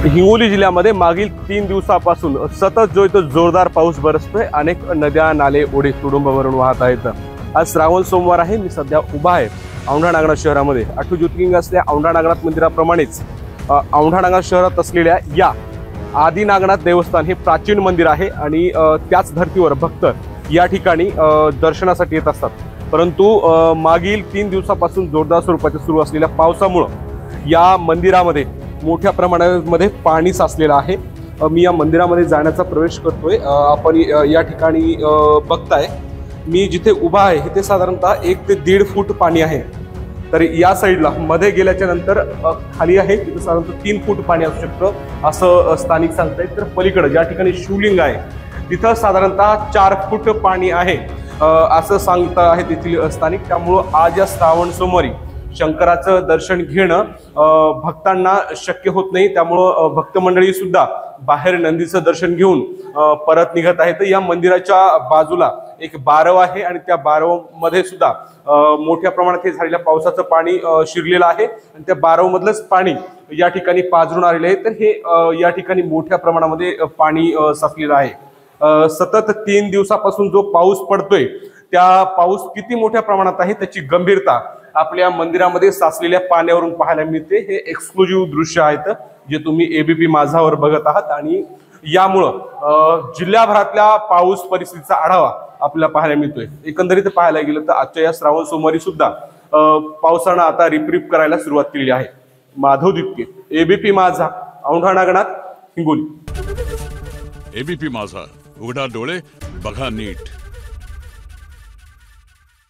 हिंगोली जिल्ह्यामध्ये मागील 3 दिवसापासून सतत जो इथं जोरदार पाऊस बरसतोय। अनेक नद्या नाले ओढे तुडुंब भरून वाहत आहेत। आज श्रावण सोमवार आहे। मी सध्या उभा आहे औंढा नागनाथ शहरामध्ये। 8 ज्योतिर्लिंग असलेल्या औंढा नागनाथ मंदिराप्रमाणेच औंढा नागनाथ शहरात असलेल्या या आदि नागनाथ देवस्थान हे प्राचीन मंदिर आहे आणि त्याच धर्तीवर भक्त या ठिकाणी दर्शनासाठी येत असतात। परंतु मागील 3 दिवसापासून जोरदार स्वरूपाचे सुरू असलेल्या पावसामुळे या मंदिरामध्ये मोठ्या प्रमाणामध्ये पाणी साचलेलं आहे। मी या मंदिरामध्ये जाण्याचा प्रवेश करतोय। आपण या ठिकाणी बघताय मी जिथे उभा आहे ते साधारणतः 1 ते 1.5 फूट पाणी आहे। तर या साईडला मध्ये गेल्याच्या नंतर खाली आहे तिथे साधारणतः 3 फूट पाणी असू शकतं असं स्थानिक सांगतायत। तर पलीकडे ज्या ठिकाणी शिवलिंग आहे तिथं साधारणतः 4 फूट पाणी आहे असं सांगत आहे तेथील स्थानिक। त्यामुळं आज या श्रावण सोमवारी शंकराचं दर्शन घेणं भक्तांना शक्य होत नाही। त्यामुळं भक्त मंडळी सुद्धा बाहेर नंदीचं दर्शन घेऊन परत निघत आहेत। या मंदिराच्या बाजूला एक बारव आहे आणि त्या बारवमध्ये सुद्धा मोठ्या प्रमाणात झालेल्या पावसाचं पाणी शिरलेलं आहे आणि त्या बारव मधलंच पाणी या ठिकाणी पाझरून आलेलं आहे। तर हे या ठिकाणी मोठ्या प्रमाणामध्ये पाणी साचलेलं आहे। सतत 3 दिवसापासून जो पाऊस पडतोय त्या पाऊस किती मोठ्या प्रमाणात आहे त्याची गंभीरता आपल्या मंदिरामध्ये साचलेल्या पाण्यावरून पाहायला मिळते। हे एक्सक्लुझिव्ह दृश्य आहेत जे तुम्ही एबीपी माझावर बघत आहात आणि यामुळं जिल्ह्याभरातल्या पाऊस परिस्थितीचा आढावा आपल्याला पाहायला मिळतोय। एकंदरीत पाहायला गेलं तर आजच्या या श्रावण सोमवारी सुद्धा पावसानं आता रिपरिप करायला सुरुवात केलेली आहे। माधव दिपके, एबीपी माझा, औंढा नागनाथ, हिंगोली। एबीपी माझा, उघडा डोळे बघा नीट।